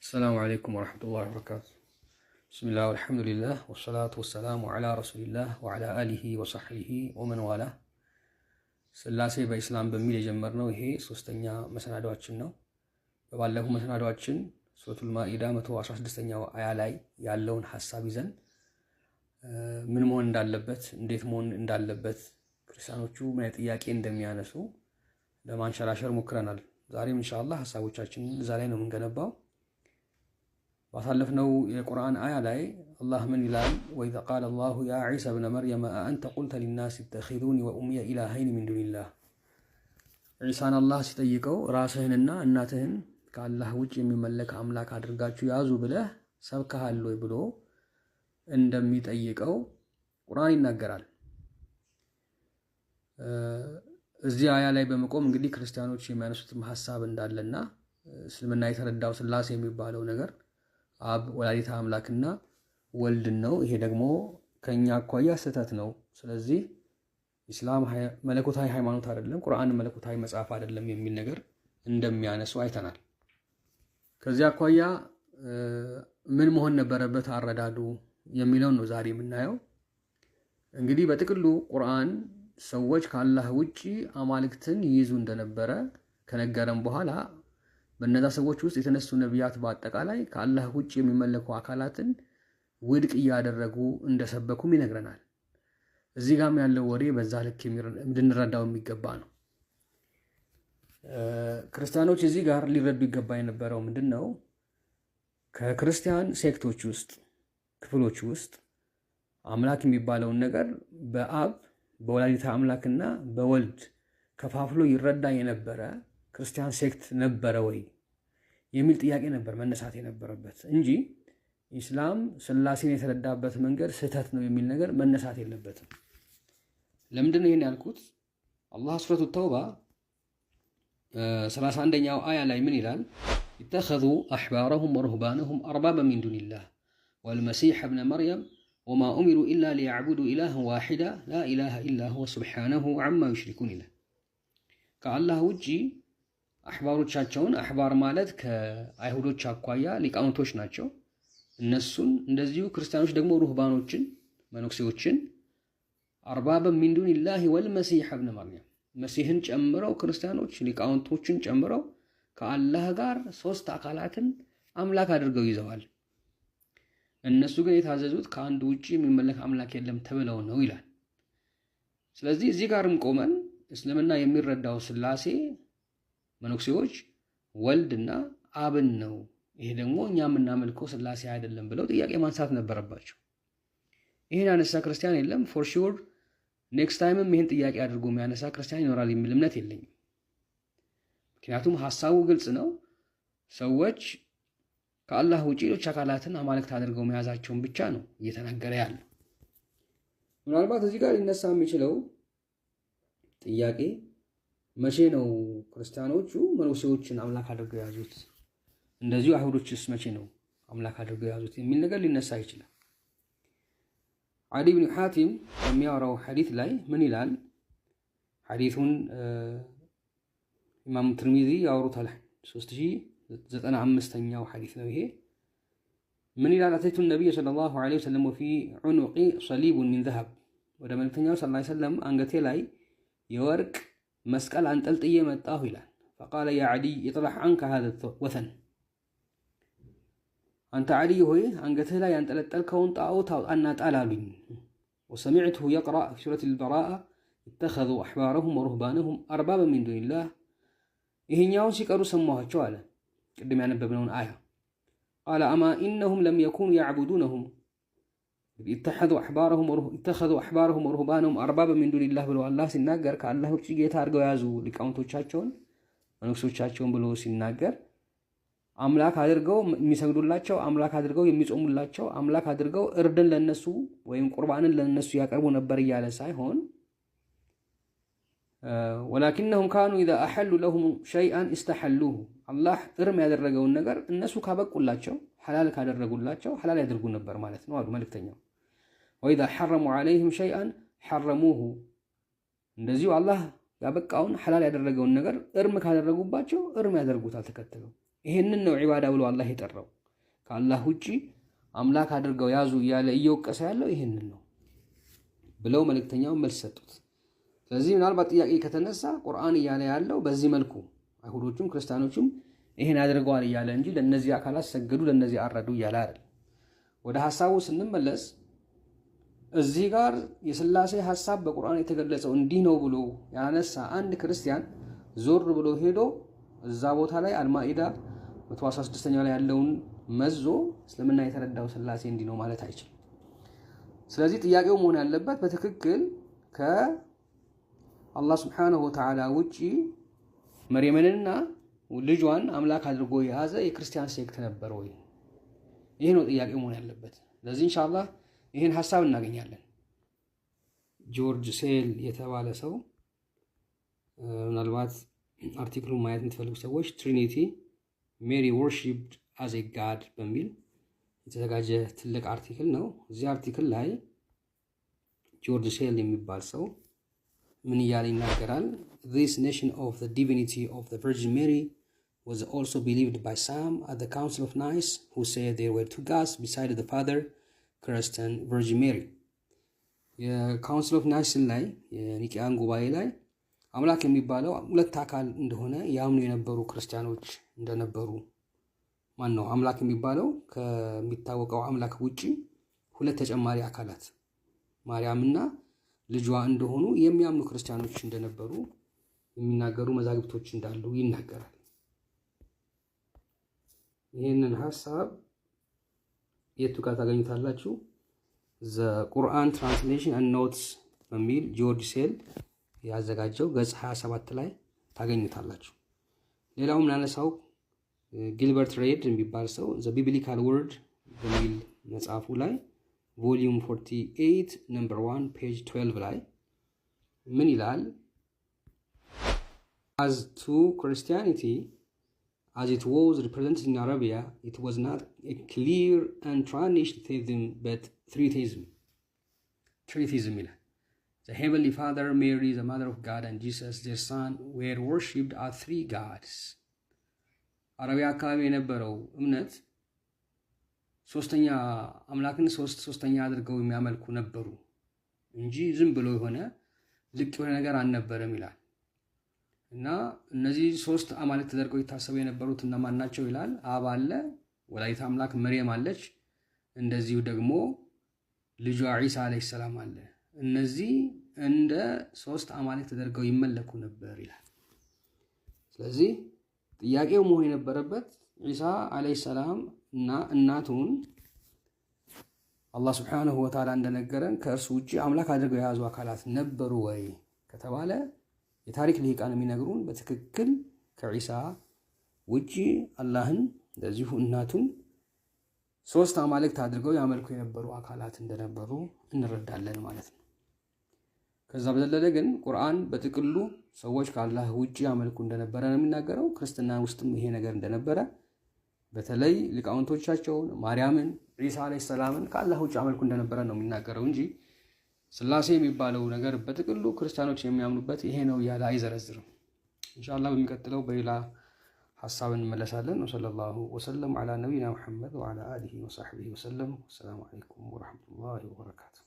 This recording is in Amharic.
السلام عليكم ورحمة الله وبركاته. بسم الله والحمد لله والصلاة والسلام على رسول الله وعلى آله وصحبه ومن والاه. ስላሴ በኢስላም በሚል የጀመርነው ይሄ ሶስተኛ መሰናዷችን ነው። በባለፈው መሰናዷችን ሱረቱል ማኢዳ 116ኛው አያ ላይ ያለውን ሐሳብ ይዘን ምን መሆን እንዳለበት እንዴት መሆን እንዳለበት ክርስቲያኖቹ ምን ጥያቄ እንደሚያነሱ ለማንሸራሸር ሞክረናል። ዛሬም ኢንሻአላህ ሐሳቦቻችንን እዛ ላይ ነው የምንገነባው። ባሳለፍነው የቁርአን አያ ላይ አላህ ምን ይላል? ወኢዘ ቃለ አላሁ ያ ዒሳ ብነ መርየም አአንተ ቁልተ ሊናስ ኢተኺዙኒ ወኡሚየ ኢላሀይን ሚን ዱኒላህ። ዒሳን አላህ ሲጠይቀው ራስህንና እናትህን ከአላህ ውጭ የሚመለክ አምላክ አድርጋችሁ ያዙ ብለህ ሰብከሃል ወይ ብሎ እንደሚጠይቀው ቁርአን ይናገራል። እዚህ አያ ላይ በመቆም እንግዲህ ክርስቲያኖች የሚያነሱትም ሐሳብ እንዳለና እስልምና የተረዳው ስላሴ የሚባለው ነገር አብ ወላዲተ አምላክና ወልድ ነው። ይሄ ደግሞ ከኛ አኳያ ስህተት ነው። ስለዚህ ኢስላም መለኮታዊ ሃይማኖት አይደለም፣ ቁርአን መለኮታዊ መጽሐፍ አይደለም የሚል ነገር እንደሚያነሱ አይተናል። ከዚህ አኳያ ምን መሆን ነበረበት አረዳዱ የሚለውን ነው ዛሬ የምናየው። እንግዲህ በጥቅሉ ቁርአን ሰዎች ከአላህ ውጪ አማልክትን ይይዙ እንደነበረ ከነገረን በኋላ በእነዛ ሰዎች ውስጥ የተነሱ ነቢያት በአጠቃላይ ከአላህ ውጭ የሚመለኩ አካላትን ውድቅ እያደረጉ እንደሰበኩም ይነግረናል። እዚህ ጋርም ያለው ወሬ በዛ ልክ እንድንረዳው የሚገባ ነው። ክርስቲያኖች እዚህ ጋር ሊረዱ ይገባ የነበረው ምንድን ነው? ከክርስቲያን ሴክቶች ውስጥ ክፍሎች ውስጥ አምላክ የሚባለውን ነገር በአብ በወላዲተ አምላክና በወልድ ከፋፍሎ ይረዳ የነበረ ክርስቲያን ሴክት ነበረ ወይ የሚል ጥያቄ ነበር መነሳት የነበረበት እንጂ ኢስላም ስላሴን የተረዳበት መንገድ ስህተት ነው የሚል ነገር መነሳት የለበትም። ለምንድን ነው ይሄን ያልኩት? አላህ ሱረቱ ተውባ 31ኛው አያ ላይ ምን ይላል? ኢተኸዙ አሕባረሁም ወሩህባነሁም አርባበ ሚን ዱኒላህ ወልመሲሕ እብነ መርየም ወማ ኡሚሩ ኢላ ሊያዕቡዱ ኢላሃን ዋሒዳ ላ ኢላሃ ኢላ ሁወ ሱብሓነሁ ዐማ ዩሽሪኩን ይላል። ከአላህ ውጪ አሕባሮቻቸውን፣ አሕባር ማለት ከአይሁዶች አኳያ ሊቃውንቶች ናቸው። እነሱን እንደዚሁ ክርስቲያኖች ደግሞ ሩህባኖችን መነኩሴዎችን አርባበ ሚን ዱኒላሂ ወልመሲሕ እብነ መርየም መሲሕን ጨምረው ክርስቲያኖች ሊቃውንቶችን ጨምረው ከአላህ ጋር ሶስት አካላትን አምላክ አድርገው ይዘዋል። እነሱ ግን የታዘዙት ከአንድ ውጪ የሚመለክ አምላክ የለም ተብለው ነው ይላል። ስለዚህ እዚህ ጋርም ቆመን እስልምና የሚረዳው ስላሴ መነኩሴዎች ወልድና አብን ነው፣ ይሄ ደግሞ እኛ የምናመልከው ስላሴ አይደለም ብለው ጥያቄ ማንሳት ነበረባቸው። ይሄን ያነሳ ክርስቲያን የለም። ፎር ሹር ኔክስት ታይምም ይሄን ጥያቄ አድርጎ የሚያነሳ ክርስቲያን ይኖራል የሚል እምነት የለኝም። ምክንያቱም ሐሳቡ ግልጽ ነው። ሰዎች ከአላህ ውጪ ሌሎች አካላትን አማልክት አድርገው መያዛቸውን ብቻ ነው እየተናገረ ያለው። ምናልባት እዚህ ጋር ሊነሳ የሚችለው ጥያቄ መቼ ነው ክርስቲያኖቹ መነኩሴዎችን አምላክ አድርገው ያዙት? እንደዚሁ አይሁዶችስ መቼ ነው አምላክ አድርገው ያዙት የሚል ነገር ሊነሳ ይችላል። ዓዲ ብን ሐቲም የሚያወራው ሐዲት ላይ ምን ይላል? ሐዲቱን ኢማም ትርሚዚ ያወሩታል። 3095ኛው ሐዲት ነው ይሄ። ምን ይላል? አተይቱ ነብይ ሰለላሁ ዐለይሂ ወሰለም ወፊ ዑኑቂ ሰሊቡን ሚን ዘሀብ። ወደ መልእክተኛው ሰለላሁ ዐለይሂ ወሰለም አንገቴ ላይ የወርቅ መስቀል አንጠልጥዬ መጣሁ ይላል። ፈቃለ ያ ዓዲ ይጥላሕ አንከ ሃዘ ወተን፣ አንተ ዓዲ ሆይ አንገትህ ላይ ያንጠለጠልከውን ጣዖት አውጣና ጣል አሉኝ። ወሰሚዕትሁ የቅረእ ፊ ሱረት አልበራአ ኢተኸዙ አሕባረሁም ወሩህባነሁም አርባበ ሚን ዱኒላህ። ይሄኛውን ሲቀሩ ሰማኋቸው አለ፣ ቅድም ያነበብነውን አያ። ቃለ አማ ኢነሁም ለም የኩኑ ያዕቡዱነሁም ኢተኸዙ አሕባረሁም ወሩህባነሁም አርባበ ሚን ዱኒላህ ብሎ አላህ ሲናገር ከአላህ ውጭ ጌታ አድርገው ያዙ ሊቃውንቶቻቸውን መነኩሴዎቻቸውን ብሎ ሲናገር አምላክ አድርገው የሚሰግዱላቸው፣ አምላክ አድርገው የሚጾሙላቸው፣ አምላክ አድርገው እርድን ለነሱ ወይም ቁርባንን ለነሱ ያቀርቡ ነበር እያለ ሳይሆን ወላኪነሁም ካኑ ኢዛ አሐሉ ለሁም ሸይአን ኢስተሐሉሁ፣ አላህ እርም ያደረገውን ነገር እነሱ ካበቁላቸው ሐላል ካደረጉላቸው ሐላል ያደርጉ ነበር ማለት ነው አሉ መልእክተኛው። ወኢዛ ሐረሙ ዐለይሂም ሸይአን ሐረሙሁ፣ እንደዚሁ አላህ ያበቃውን ሐላል ያደረገውን ነገር እርም ካደረጉባቸው እርም ያደርጉታል ተከትለው። ይሄንን ነው ዒባዳ ብሎ አላህ የጠራው። ከአላህ ውጪ አምላክ አድርገው ያዙ እያለ እየወቀሰ ያለው ይሄንን ነው ብለው መልእክተኛው መልስ ሰጡት። ስለዚህ ምናልባት ጥያቄ ከተነሳ ቁርአን እያለ ያለው በዚህ መልኩ አይሁዶቹም ክርስቲያኖቹም ይሄን አድርገዋል እያለ እንጂ ለነዚህ አካላት ሰገዱ ለነዚህ አረዱ እያለ አይደል። ወደ ሐሳቡ ስንመለስ እዚህ ጋር የሥላሴ ሐሳብ በቁርአን የተገለጸው እንዲህ ነው ብሎ ያነሳ አንድ ክርስቲያን ዞር ብሎ ሄዶ እዛ ቦታ ላይ አልማኢዳ 116ኛው ላይ ያለውን መዞ እስልምና የተረዳው ሥላሴ እንዲህ ነው ማለት አይችልም። ስለዚህ ጥያቄው መሆን ያለበት በትክክል ከአላህ Subhanahu Wa Ta'ala ውጪ መርየምንና ልጇን አምላክ አድርጎ የያዘ የክርስቲያን ሴክት ነበር ወይ? ይሄ ነው ጥያቄው መሆን ያለበት። ለዚህ ኢንሻአላህ ይሄን ሐሳብ እናገኛለን። ጆርጅ ሴል የተባለ ሰው ምናልባት አርቲክሉን ማየት የምትፈልጉ ሰዎች ትሪኒቲ ሜሪ ወርሺፕድ አዝ ኤ ጋድ በሚል የተዘጋጀ ትልቅ አርቲክል ነው። እዚህ አርቲክል ላይ ጆርጅ ሴል የሚባል ሰው ምን እያለ ይናገራል? This nation of the divinity of the Virgin Mary was also believed by some at the Council of Nice, who said there were two gods beside the Father, Christ and Virgin Mary. የካውንስል ኦፍ ናይስ ላይ የኒቂያን ጉባኤ ላይ አምላክ የሚባለው ሁለት አካል እንደሆነ ያምኑ የነበሩ ክርስቲያኖች እንደነበሩ ነው አምላክ የሚባለው ከሚታወቀው አምላክ ውጪ ሁለት ተጨማሪ አካላት ማርያምና ልጇ እንደሆኑ የሚያምኑ ክርስቲያኖች እንደነበሩ የሚናገሩ መዛግብቶች እንዳሉ ይናገራል። ይሄንን ሐሳብ የቱ ጋር ታገኙታላችሁ? The Quran Translation and Notes በሚል ጆርጅ ሴል ያዘጋጀው ገጽ 27 ላይ ታገኙታላችሁ። ሌላው ምናነሳው ጊልበርት ሬድ የሚባል ሰው The Biblical Word በሚል መጽሐፉ ላይ volume 48 number 1 page 12 ላይ ምን ይላል? As to Christianity, as it was represented in Arabia, it was not a clear and tarnished theism, but tritheism. Tritheism ይላል። The Heavenly Father, Mary, the Mother of God, and Jesus, their Son, were worshipped as three gods. አረቢያ አካባቢ የነበረው እምነት ሶስተኛ አምላክን ሶስተኛ አድርገው የሚያመልኩ ነበሩ እንጂ ዝም ብሎ የሆነ ልቅ የሆነ ነገር አልነበረም ይላል። እና እነዚህ ሶስት አማልክት ተደርገው ይታሰቡ የነበሩት እነማን ናቸው ይላል? አብ አለ፣ ወላዲተ አምላክ መርየም አለች፣ እንደዚሁ ደግሞ ልጇ ዒሳ አለይሂ ሰላም አለ። እነዚህ እንደ ሶስት አማልክት ተደርገው ይመለኩ ነበር ይላል። ስለዚህ ጥያቄው መሆን የነበረበት ዒሳ አለይሂ ሰላም እና እናቱን አላህ Subhanahu Wa Ta'ala እንደነገረን ከእርሱ ውጪ አምላክ አድርገው የያዙ አካላት ነበሩ ወይ ከተባለ የታሪክ ልሂቃን የሚነግሩን በትክክል ከዒሳ ውጪ አላህን እንደዚሁ እናቱን ሶስት አማልክት አድርገው ያመልኩ የነበሩ አካላት እንደነበሩ እንረዳለን ማለት ነው። ከዛ በዘለለ ግን ቁርአን በጥቅሉ ሰዎች ከአላህ ውጪ ያመልኩ እንደነበረ ነው የሚናገረው። ክርስትና ውስጥም ይሄ ነገር እንደነበረ በተለይ ሊቃውንቶቻቸውን ማርያምን፣ ዒሳ አለይሂ ሰላምን ከአላህ ውጪ ያመልኩ እንደነበረ ነው የሚናገረው እንጂ ሥላሴ የሚባለው ነገር በጥቅሉ ክርስቲያኖች የሚያምኑበት ይሄ ነው ያለ አይዘረዝርም። ኢንሻአላህ በሚቀጥለው በሌላ ሐሳብ እንመለሳለን። ወሰለላሁ ወሰለም ዐላ ነቢይና ሙሐመድ ወዐላ አሊሂ ወሰሕቢሂ ወሰለም። ወሰላሙ ዐለይኩም ወረሕመቱላሂ ወበረካቱሁ።